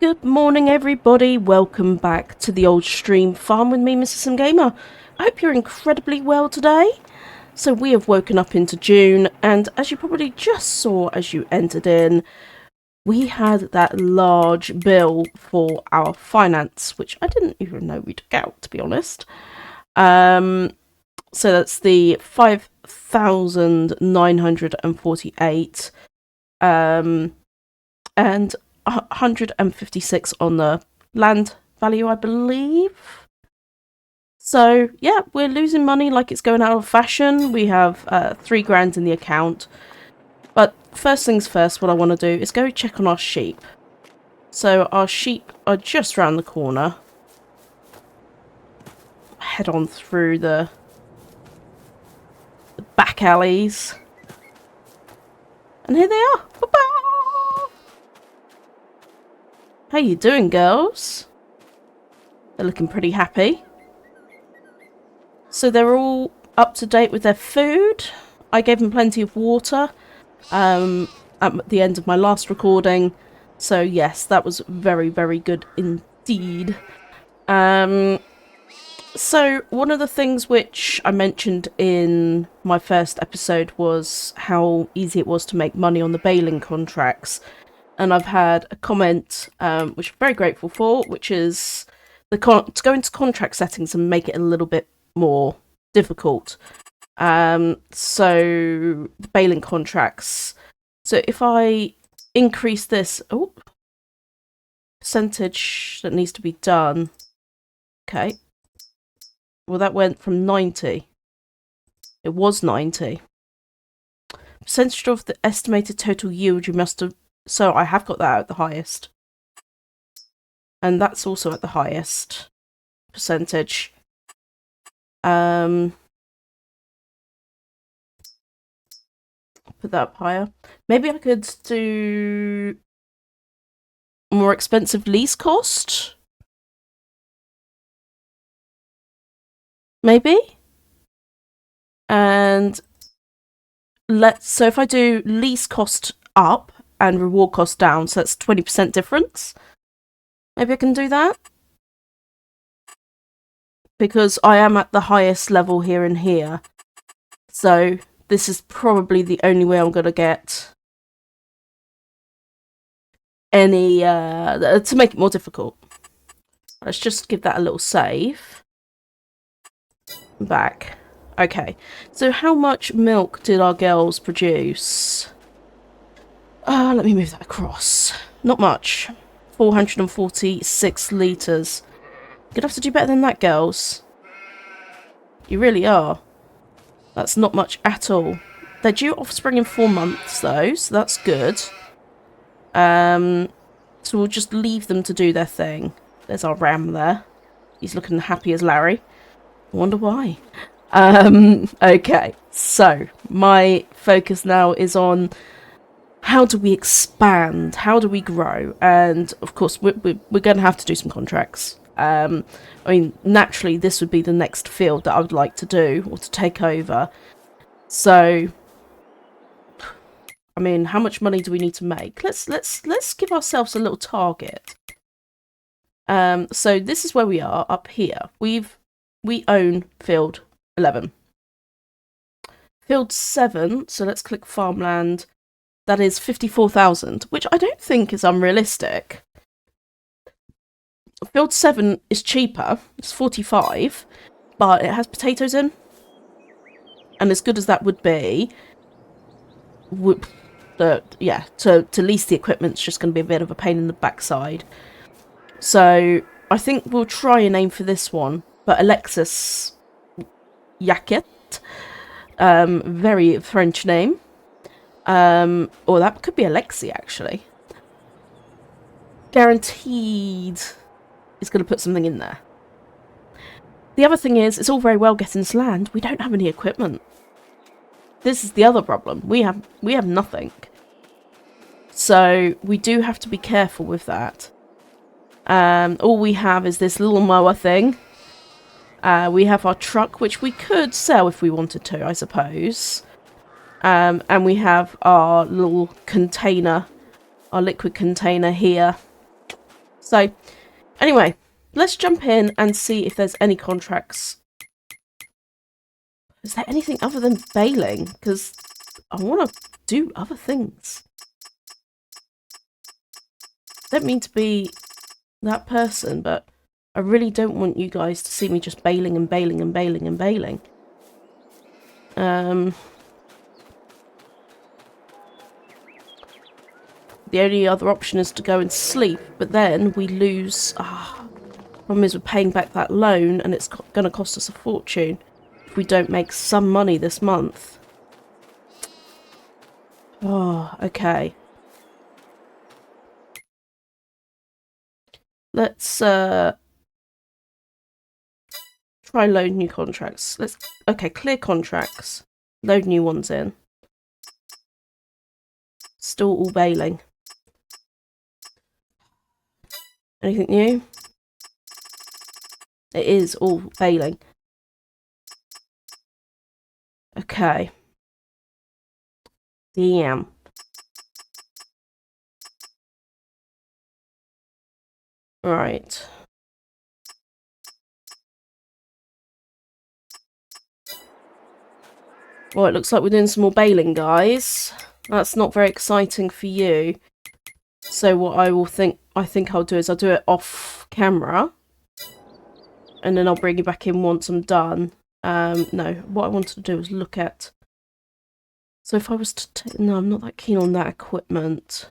Good morning, everybody. Welcome back to the old stream farm with me, Mrs. Sim Gamer. I hope you're incredibly well today. So we have woken up into June, and as you probably just saw as you entered in, we had that large bill for our finance, which I didn't even know we took out, to be honest. So that's the 5,948, and 156 on the land value, I believe. So yeah, we're losing money like it's going out of fashion. We have £3 in the account. But first things first, what I want to do is go check on our sheep. So our sheep are just round the corner. Head on through the back alleys. And here they are. Ba-ba! How you doing, girls? They're looking pretty happy. So they're all up to date with their food. I gave them plenty of water at the end of my last recording. So yes, that was very, very good indeed. So one of the things which I mentioned in my first episode was how easy it was to make money on the baling contracts. And I've had a comment, which I'm very grateful for, which is to go into contract settings and make it a little bit more difficult. So the baling contracts. So if I increase this, percentage that needs to be done. Okay. Well, that went from 90. It was 90. Percentage of the estimated total yield you must have. So I have got that at the highest. And that's also at the highest percentage. Put that up higher. Maybe I could do more expensive lease cost. Maybe. And so if I do lease cost up and reward cost down, so that's 20% difference. Maybe I can do that. Because I am at the highest level here and here. So this is probably the only way I'm going to get any, to make it more difficult. Let's just give that a little save. Back. Okay, so how much milk did our girls produce? Let me move that across. Not much. 446 litres. You're gonna have to do better than that, girls. You really are. That's not much at all. They're due offspring in 4 months, though, so that's good. So we'll just leave them to do their thing. There's our ram there. He's looking happy as Larry. I wonder why. Okay, so my focus now is on how do we expand? How do we grow? And of course, we're going to have to do some contracts. I mean, naturally, this would be the next field that I would like to do or to take over. So, I mean, how much money do we need to make? Let's give ourselves a little target. So this is where we are up here. We own field 11. Field 7. So let's click farmland. That is 54,000, which I don't think is unrealistic. Field 7 is cheaper. It's 45, but it has potatoes in. And as good as that would be, to lease the equipment's just going to be a bit of a pain in the backside. So I think we'll try and aim for this one. But Alexis Yaquet, very French name. Or that could be Alexi, actually. Guaranteed is going to put something in there. The other thing is, it's all very well getting this land. We don't have any equipment. This is the other problem. We have nothing. So we do have to be careful with that. All we have is this little mower thing. We have our truck, which we could sell if we wanted to, I suppose. And we have our little container, our liquid container here. So, anyway, let's jump in and see if there's any contracts. Is there anything other than baling? Because I want to do other things. I don't mean to be that person, but I really don't want you guys to see me just bailing and bailing and bailing and bailing. The only other option is to go and sleep, but then we lose... problem is we're paying back that loan and it's going to cost us a fortune if we don't make some money this month. Oh, okay. Let's try load new contracts. Okay, clear contracts. Load new ones in. Still all bailing. Anything new? It is all bailing. Okay. Damn. Right. Well, it looks like we're doing some more bailing, guys. That's not very exciting for you. So what I think I'll do is I'll do it off camera. And then I'll bring you back in once I'm done. No, what I wanted to do was look at... So if I was to... No, I'm not that keen on that equipment.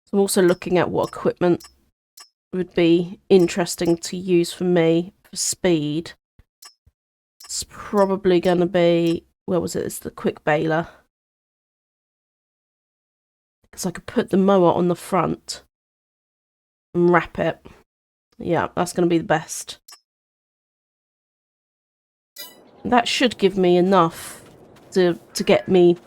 So I'm also looking at what equipment would be interesting to use for me for speed. It's probably going to be... Where was it? It's the quick baler. Because I could put the mower on the front and wrap it. Yeah, that's going to be the best. That should give me enough to get me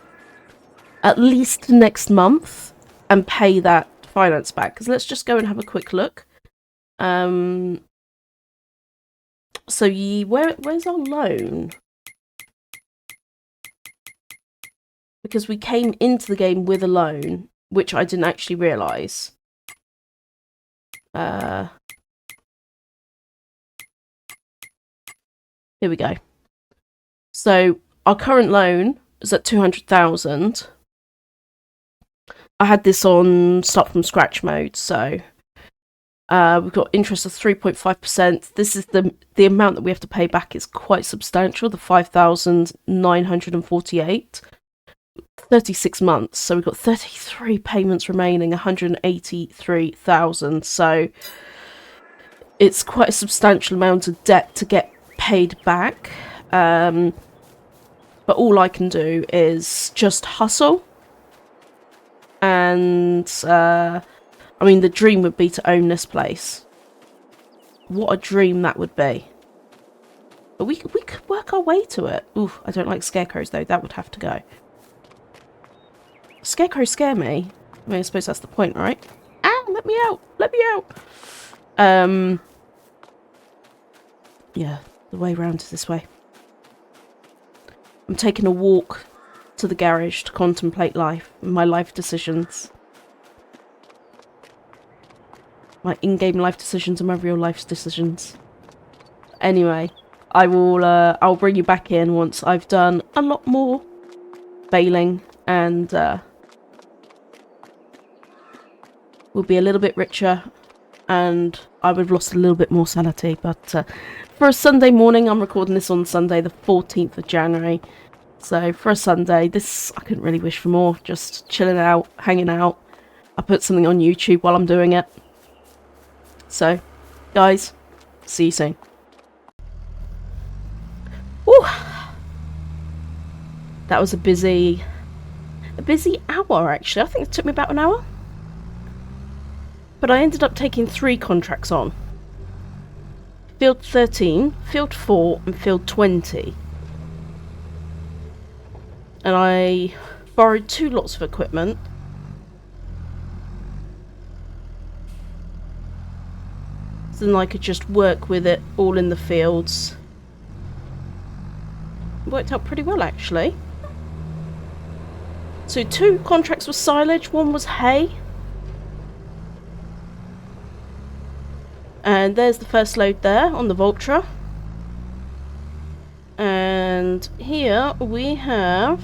at least next month and pay that finance back. Because let's just go and have a quick look. So where's our loan? Because we came into the game with a loan, which I didn't actually realise. Here we go. So our current loan is at 200,000. I had this on start from scratch mode, so we've got interest of 3.5%. This is the amount that we have to pay back is quite substantial, the 5,948. 36 months, so we've got 33 payments remaining, 183,000. So it's quite a substantial amount of debt to get paid back. But all I can do is just hustle. And I mean, the dream would be to own this place. What a dream that would be. But we could work our way to it. Ooh, I don't like scarecrows though. That would have to go. Scarecrows scare me. I mean, I suppose that's the point, right? Ah, let me out! Let me out! Yeah, the way round is this way. I'm taking a walk to the garage to contemplate life, my life decisions. My in-game life decisions and my real life decisions. Anyway, I'll bring you back in once I've done a lot more bailing and we'll be a little bit richer and I would have lost a little bit more sanity. But for a Sunday morning, I'm recording this on Sunday the 14th of January. So for a Sunday, this, I couldn't really wish for more. Just chilling out, hanging out. I put something on YouTube while I'm doing it. So, guys, see you soon. Woo! That was a busy hour, actually. I think it took me about an hour. But I ended up taking 3 contracts on. Field 13, Field 4, and Field 20. And I borrowed 2 lots of equipment. So then I could just work with it all in the fields. It worked out pretty well, actually. So 2 contracts were silage, 1 was hay. And there's the first load there on the Vultra. And here we have...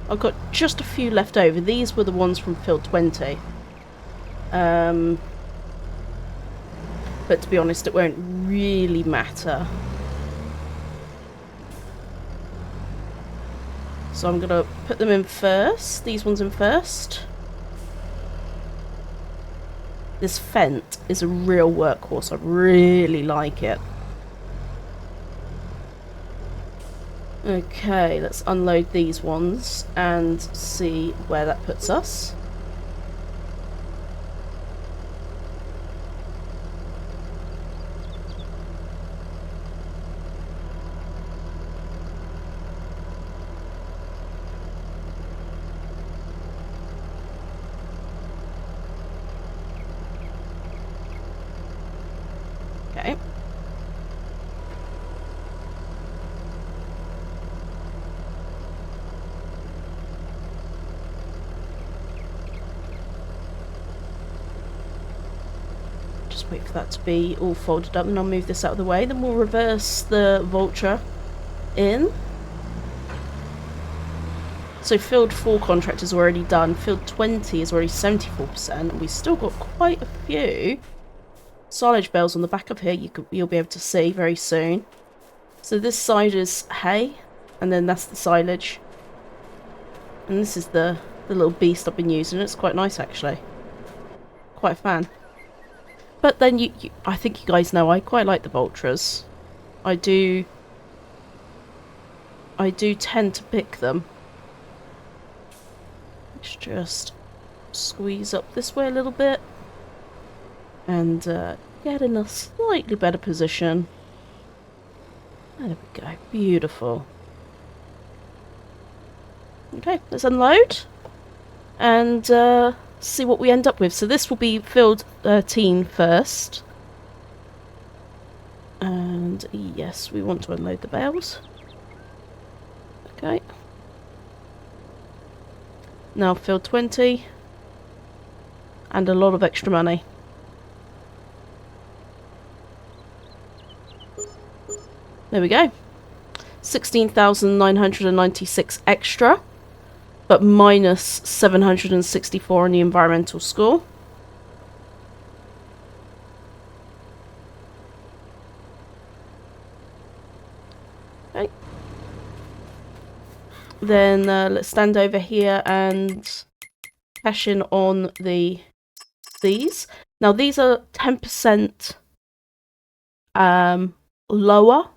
I've got just a few left over. These were the ones from field 20. But to be honest, it won't really matter. So I'm going to put them in first. These ones in first. This Fent is a real workhorse. I really like it. Okay, let's unload these ones and see where that puts us. Okay. Just wait for that to be all folded up and I'll move this out of the way. Then we'll reverse the Vultra in. So field 4 contract is already done. Field 20 is already 74%. And we've still got quite a few silage bales on the back of here. You'll be able to see very soon. So this side is hay, and then that's the silage. And this is the little beast I've been using. It's quite nice actually. Quite a fan. But then I think you guys know I quite like the Vultras. I do tend to pick them. Let's just squeeze up this way a little bit and get in a slightly better position. There we go. Beautiful. Okay, let's unload and see what we end up with. So this will be field 13 first. And yes, we want to unload the bales. Okay. Now field 20. And a lot of extra money. There we go. 16,996 extra. But minus 764 on the environmental score. Okay. Then let's stand over here and cash in on these. Now these are 10% lower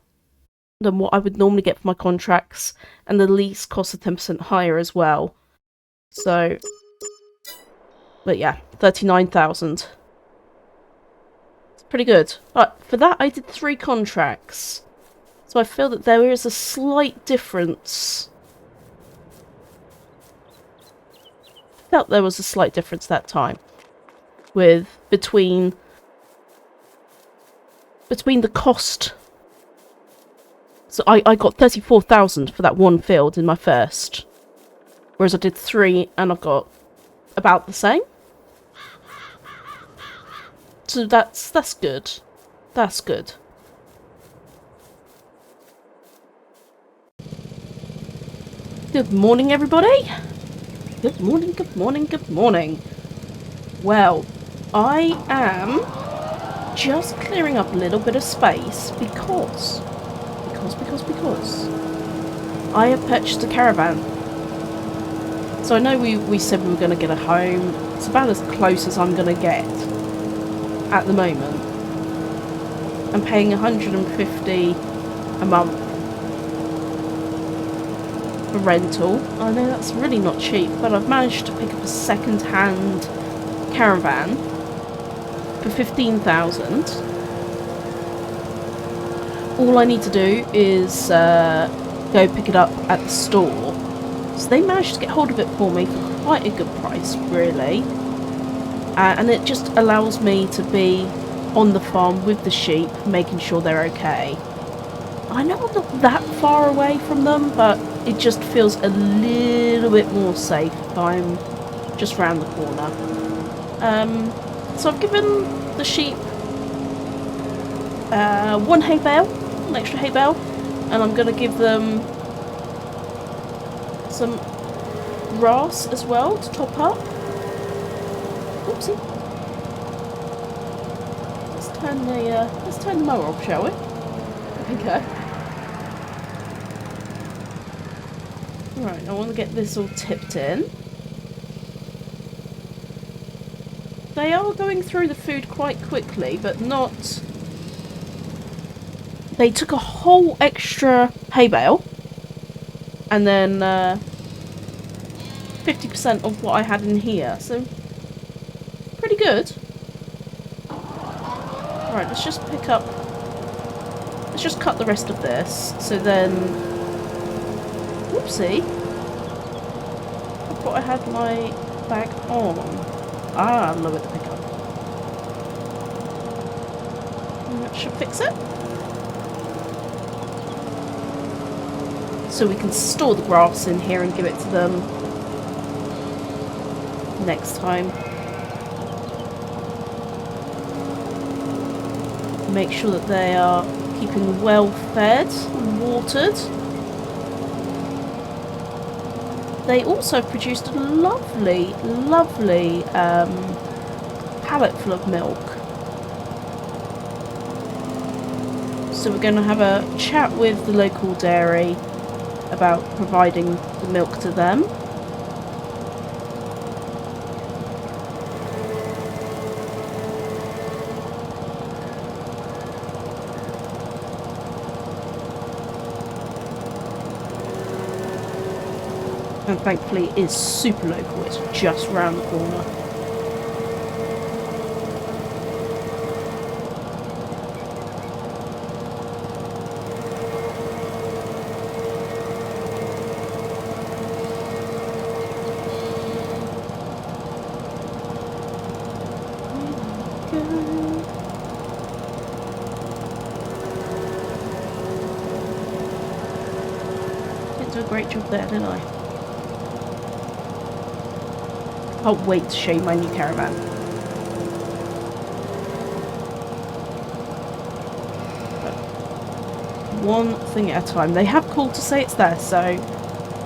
than what I would normally get for my contracts, and the lease costs are 10% higher as well. So, but yeah, 39,000. It's pretty good. But for that, I did 3 contracts, so I feel that there is a slight difference. I felt there was a slight difference that time, between the cost. So I got 34,000 for that one field in my first. Whereas I did 3 and I've got about the same. So that's good. That's good. Good morning, everybody. Good morning, good morning, good morning. Well, I am just clearing up a little bit of space because I have purchased a caravan. So I know we said we were going to get a home. It's about as close as I'm going to get at the moment. I'm paying 150 a month for rental. I know that's really not cheap, but I've managed to pick up a second-hand caravan for 15,000. All I need to do is go pick it up at the store. So they managed to get hold of it for me for quite a good price, really. And it just allows me to be on the farm with the sheep, making sure they're okay. I know I'm not that far away from them, but it just feels a little bit more safe if I'm just round the corner. So I've given the sheep one hay bale, an extra hay bale, and I'm going to give them some grass as well to top up. Oopsie. Let's turn the mower off, shall we? There we go. Right, I want to get this all tipped in. They are going through the food quite quickly, but not... They took a whole extra hay bale, and then 50% of what I had in here, so pretty good. Right, let's just pick up... Let's just cut the rest of this, so then... Whoopsie. I thought I had my bag on. Ah, lower the pickup. And that should fix it. So we can store the grass in here and give it to them next time. Make sure that they are keeping well fed and watered. They also produced a lovely, lovely pallet full of milk. So we're going to have a chat with the local dairy about providing the milk to them. And thankfully it is super local, it's just round the corner. Didn't do a great job there, did I? Can't wait to show you my new caravan. But one thing at a time. They have called to say it's there, so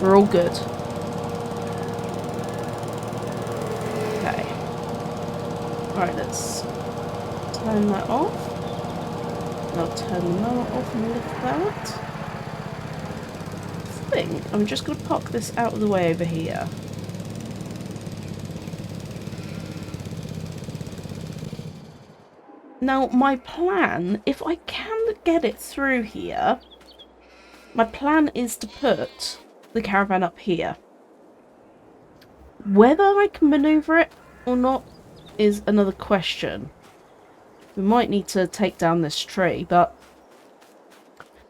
we're all good. Okay. Alright, let's turn that off. And I'll turn the mower off and lift that. I think I'm just going to park this out of the way over here. Now, my plan, if I can get it through here, my plan is to put the caravan up here. Whether I can manoeuvre it or not is another question. We might need to take down this tree, but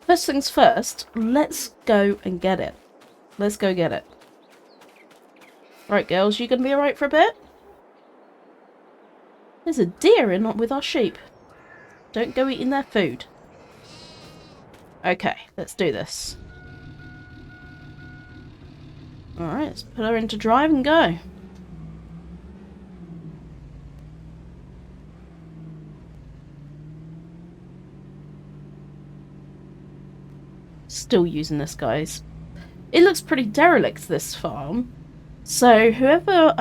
first things first, let's go and get it. Let's go get it. Right, girls, you gonna be alright for a bit? There's a deer in with our sheep. Don't go eating their food. Okay, let's do this. Alright, let's put her into drive and go. Still using this, guys. It looks pretty derelict, this farm. So whoever,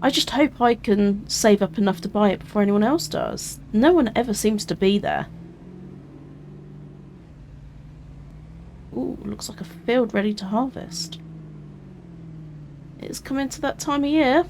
I just hope I can save up enough to buy it before anyone else does. No one ever seems to be there. Ooh, looks like a field ready to harvest. It's coming to that time of year.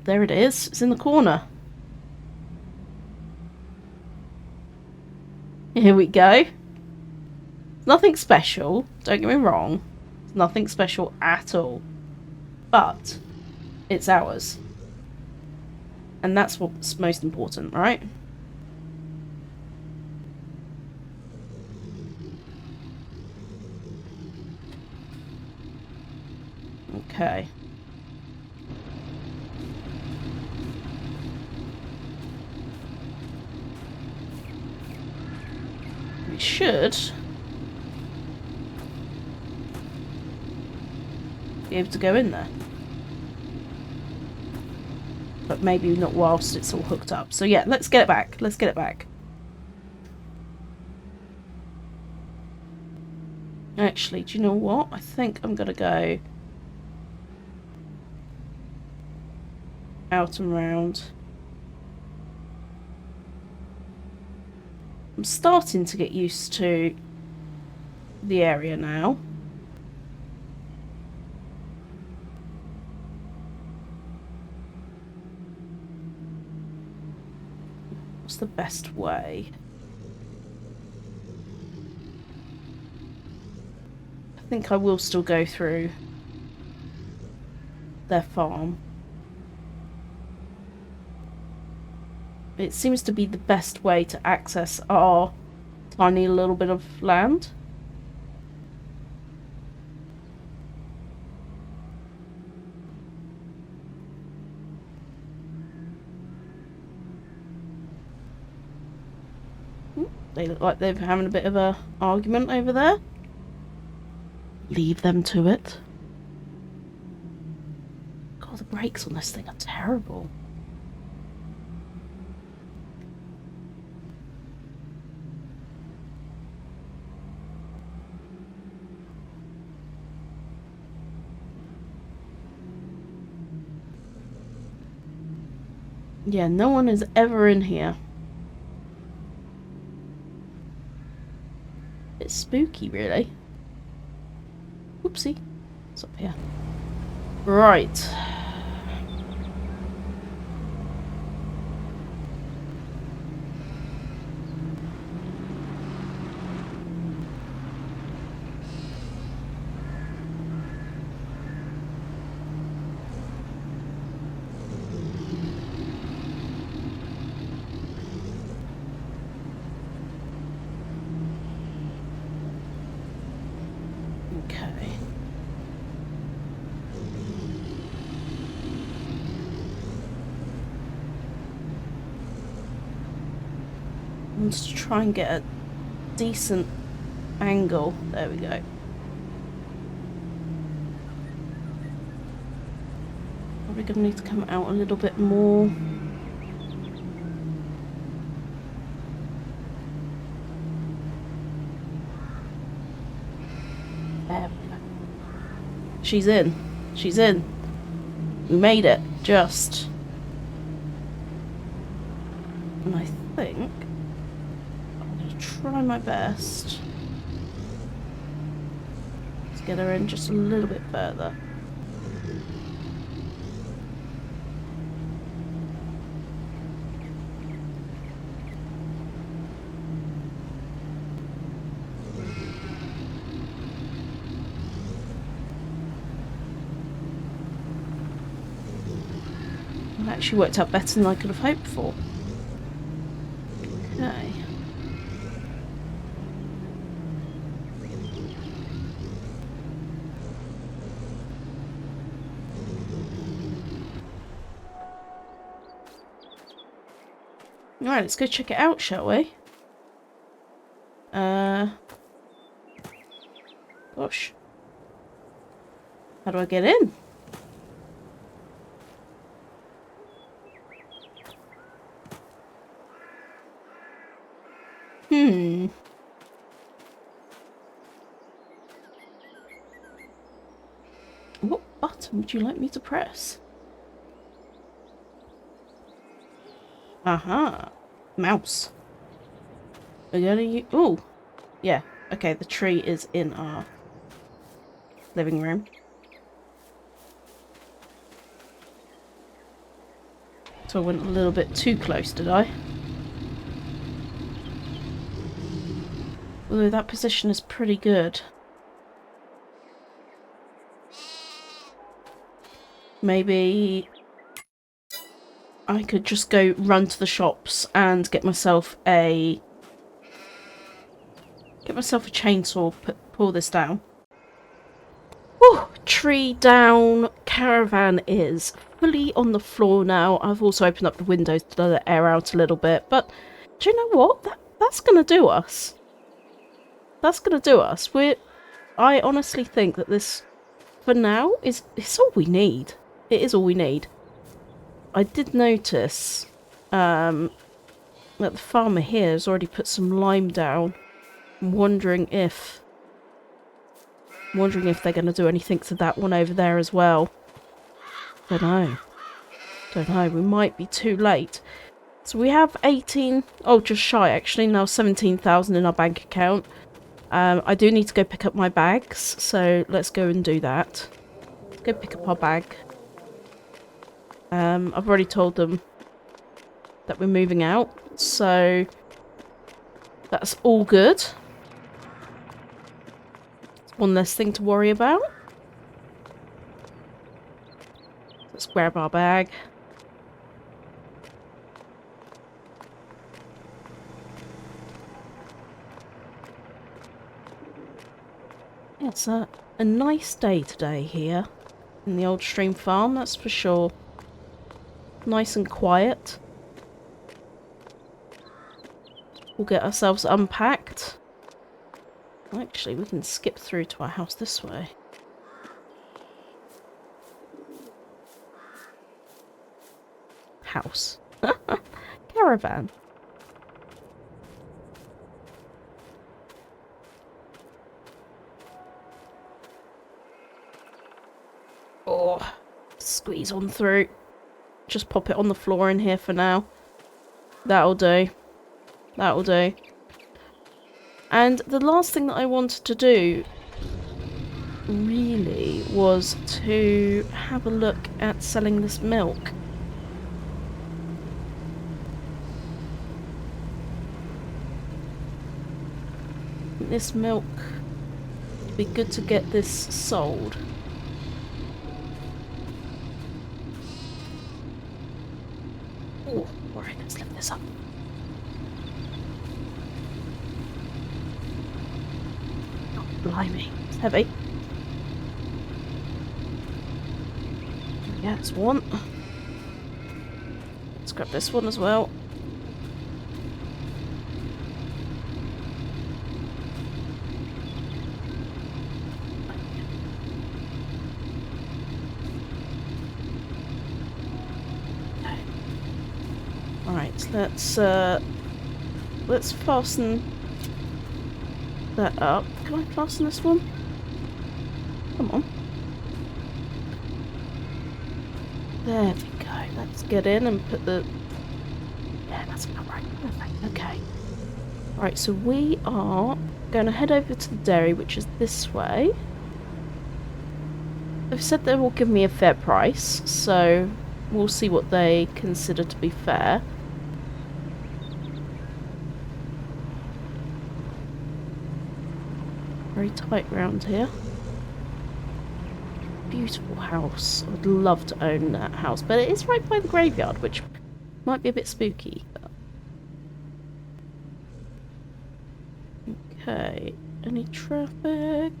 There it is. It's in the corner. Here we go. Nothing special. Don't get me wrong. It's nothing special at all. But it's ours. And that's what's most important, right? Okay. should be able to go in there. But maybe not whilst it's all hooked up. So yeah, let's get it back. Let's get it back. Actually, do you know what? I think I'm gonna go out and round. I'm starting to get used to the area now. What's the best way? I think I will still go through their farm. It seems to be the best way to access our tiny little bit of land. They look like they're having a bit of a argument over there. Leave them to it. God, the brakes on this thing are terrible. Yeah, no one is ever in here. It's spooky, really. Oopsie. It's up here. Right. Okay. Let's try and get a decent angle. There we go. Probably gonna need to come out a little bit more. There we go. She's in. She's in. We made it. Just. And I think I'm going to try my best to get her in just a little bit further. It actually worked out better than I could have hoped for. Okay. Alright, let's go check it out, shall we? Gosh. How do I get in? What button would you like me to press? Aha. Mouse. We're gonna use... Ooh. Yeah. Okay, the tree is in our living room. So I went a little bit too close, did I? Although that position is pretty good. Maybe I could just go run to the shops and get myself a chainsaw, pull this down. Whew, tree down, caravan is fully on the floor now. I've also opened up the windows to let the air out a little bit, but do you know what? That's gonna do us. that's going to do us. I honestly think that this, for now, it's all we need. It is all we need. I did notice that the farmer here has already put some lime down. I'm wondering if they're going to do anything to that one over there as well. Don't know. We might be too late. So we have 18... Oh, just shy, actually. Now 17,000 in our bank account. I do need to go pick up my bags, so let's go and do that. Let's go pick up our bag. I've already told them that we're moving out, so that's all good. One less thing to worry about. Let's grab our bag. Yeah, it's a nice day today here in the old stream farm, that's for sure. Nice and quiet. We'll get ourselves unpacked. Actually, we can skip through to our house this way. House. Caravan. Oh, squeeze on through. Just pop it on the floor in here for now. That'll do. That'll do. And the last thing that I wanted to do really was to have a look at selling this milk. This milk would be good to get this sold. Oh, alright, let's lift this up. Oh, blimey, it's heavy. Yeah, it's one. Let's grab this one as well. Let's fasten that up. Can I fasten this one? Come on. There we go. Let's get in and put the... Yeah, that's about right. Perfect. Okay. Right, so we are going to head over to the dairy, which is this way. They've said they will give me a fair price, so we'll see what they consider to be fair. Very tight round here. Beautiful house. I would love to own that house, but it is right by the graveyard, which might be a bit spooky. Okay, any traffic?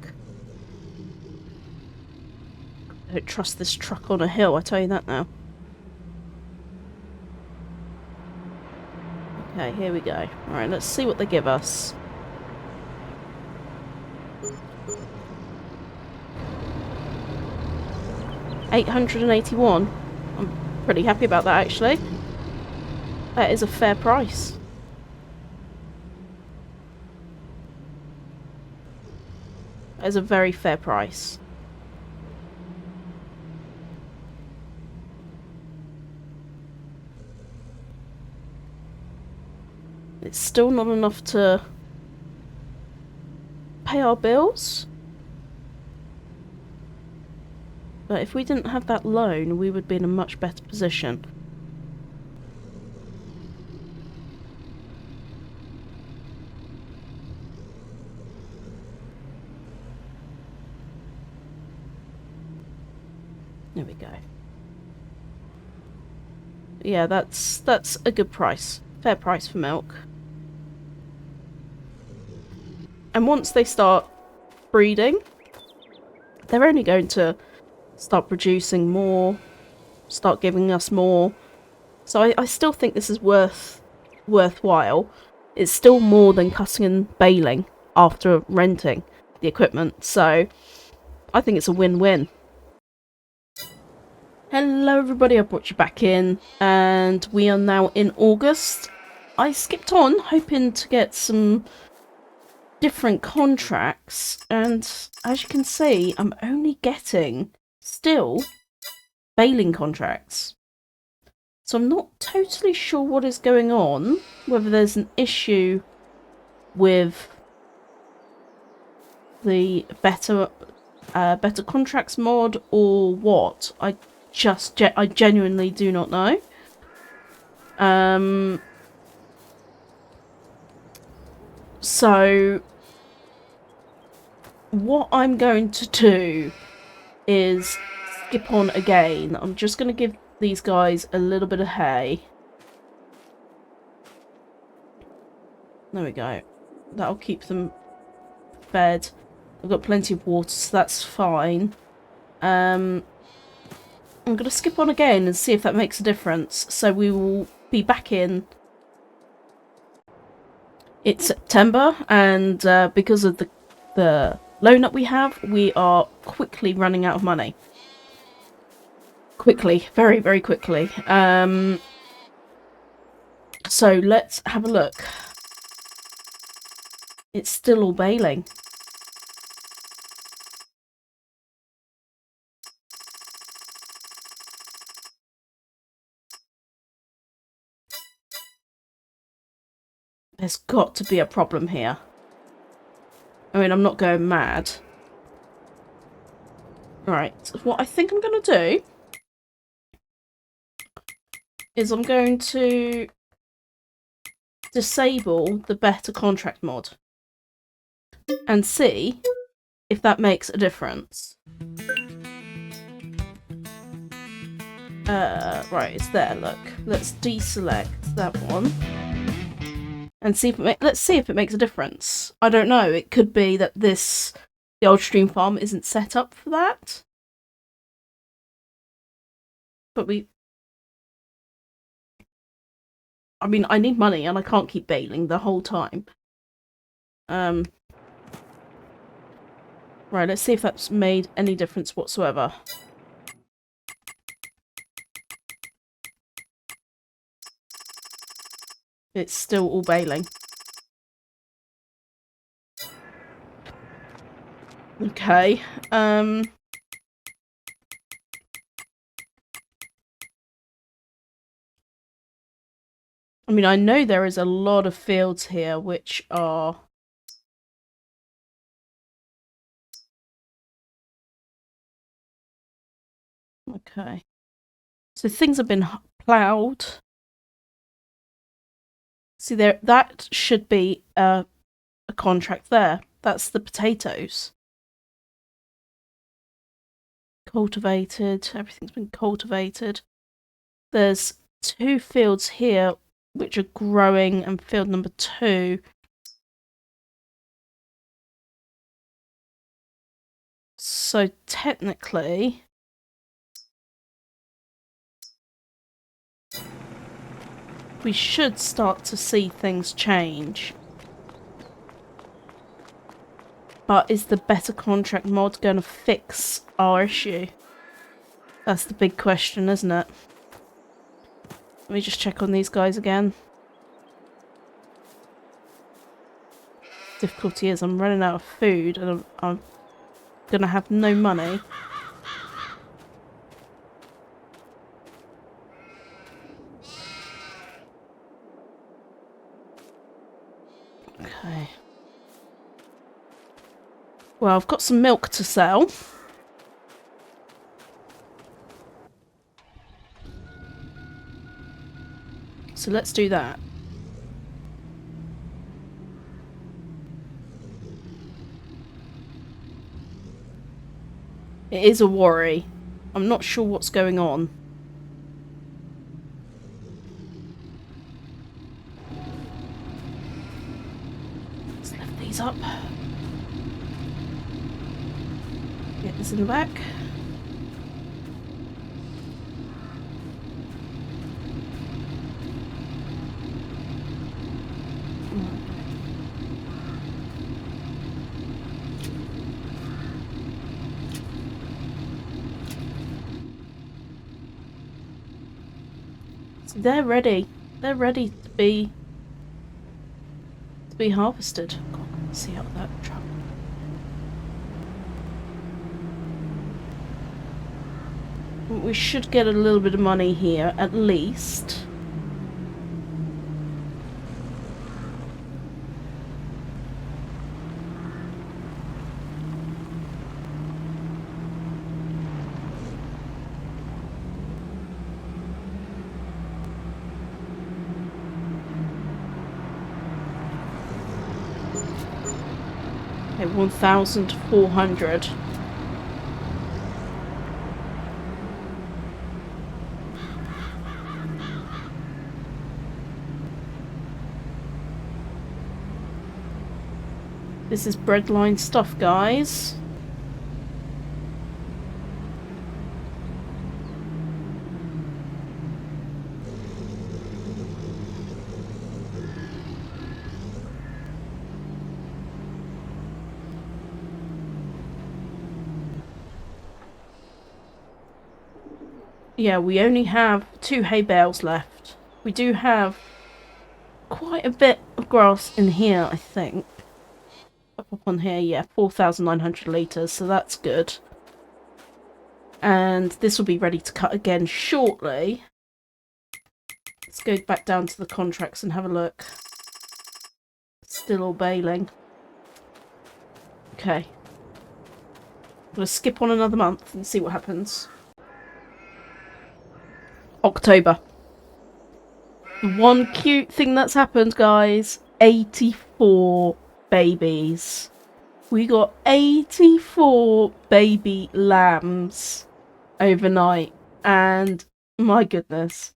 I don't trust this truck on a hill, I tell you that now. Okay, here we go. Alright, let's see what they give us. $881. I'm pretty happy about that, actually. That is a fair price. That is a very fair price. It's still not enough to pay our bills. But if we didn't have that loan, we would be in a much better position. There we go. Yeah, that's a good price. Fair price for milk. And once they start breeding, they're only going to start producing more, start giving us more. So I still think this is worthwhile. It's still more than cutting and baling. after renting the equipment. So I think it's a win-win. Hello everybody, I brought you back in, and we are now in August. I skipped on hoping to get some different contracts, and as you can see, I'm only getting still baling contracts. So I'm not totally sure what is going on, whether there's an issue with the better contracts mod or what. I genuinely do not know. So what I'm going to do is skip on again. I'm just going to give these guys a little bit of hay. There we go. That'll keep them fed. I've got plenty of water, so that's fine. I'm going to skip on again and see if that makes a difference. So we will be back in. It's September, and because of the loan that we have, we are quickly running out of money. Quickly, very, very quickly. So let's have a look. It's still all baling. There's got to be a problem here. I mean, I'm not going mad. Right, what I think I'm going to do is I'm going to disable the better contract mod and see if that makes a difference. Right, it's there, look. Let's deselect that one. And see if let's see if it makes a difference. I don't know. It could be that the old stream farm isn't set up for that. But I mean, I need money and I can't keep baling the whole time. Right, let's see if that's made any difference whatsoever. It's still all baling. Okay. I mean, I know there is a lot of fields here which are... Okay. So things have been ploughed. See, that should be a contract there. That's the potatoes. Cultivated. Everything's been cultivated. There's 2 fields here which are growing, and field number 2. So technically... we should start to see things change. But is the better contract mod going to fix our issue? That's the big question, isn't it? Let me just check on these guys again. Difficulty is I'm running out of food and I'm going to have no money. Okay. Well, I've got some milk to sell. So let's do that. It is a worry. I'm not sure what's going on. Let's lift these up. Get this in the back. So they're ready. They're ready to be harvested. God, let's see how that truck. We should get a little bit of money here, at least. Okay, 1,400. This is breadline stuff, guys. Yeah, we only have 2 hay bales left. We do have quite a bit of grass in here, I think. Up on here, yeah, 4,900 litres, so that's good. And this will be ready to cut again shortly. Let's go back down to the contracts and have a look. Still all baling. Okay. I'm going to skip on another month and see what happens. October. The one cute thing that's happened, guys. 84 babies. We got 84 baby lambs overnight. And my goodness.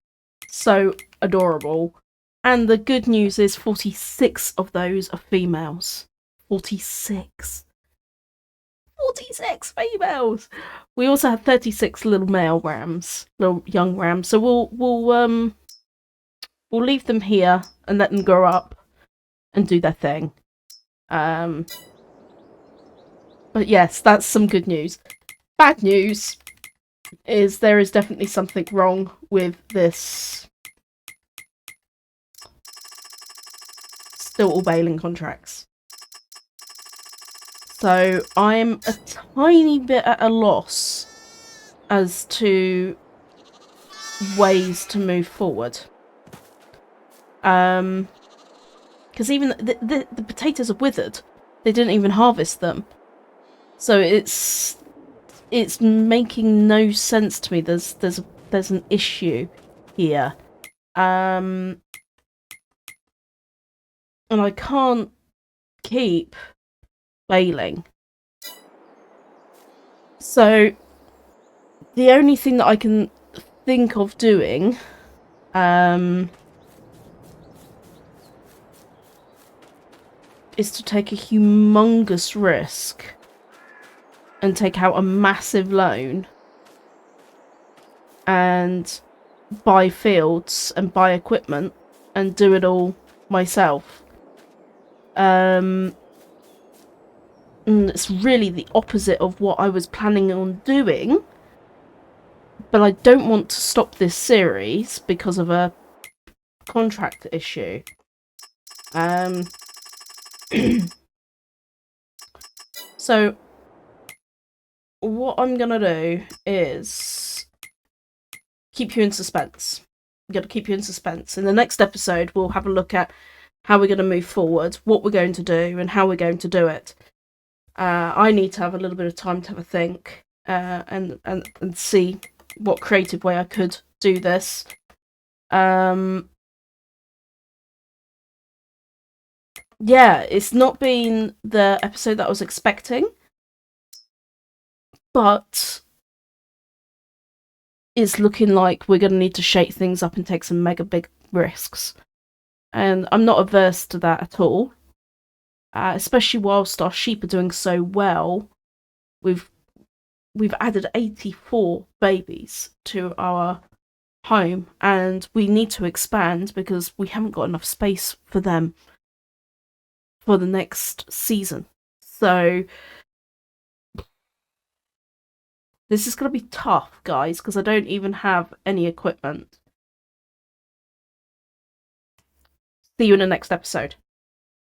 So adorable. And the good news is 46 of those are females. 46. 46 females. We also have 36 little male rams, little young rams. So we'll leave them here and let them grow up and do their thing. But yes, that's some good news. Bad news is there is definitely something wrong with this. Still all baling contracts. So I'm a tiny bit at a loss as to ways to move forward. Because even the potatoes are withered. They didn't even harvest them. So it's making no sense to me. There's an issue here. And I can't keep baling. So the only thing that I can think of doing is to take a humongous risk and take out a massive loan and buy fields and buy equipment and do it all myself. And it's really the opposite of what I was planning on doing, but I don't want to stop this series because of a contract issue. So what I'm gonna do is keep you in suspense. I'm gonna keep you in suspense. In the next episode, we'll have a look at how we're going to move forward, what we're going to do, and how we're going to do it. I need to have a little bit of time to have a think and see what creative way I could do this. Yeah, it's not been the episode that I was expecting, but it's looking like we're going to need to shake things up and take some mega big risks. And I'm not averse to that at all. Especially whilst our sheep are doing so well. We've added 84 babies to our home, and we need to expand because we haven't got enough space for them for the next season. So this is going to be tough, guys, because I don't even have any equipment. See you in the next episode.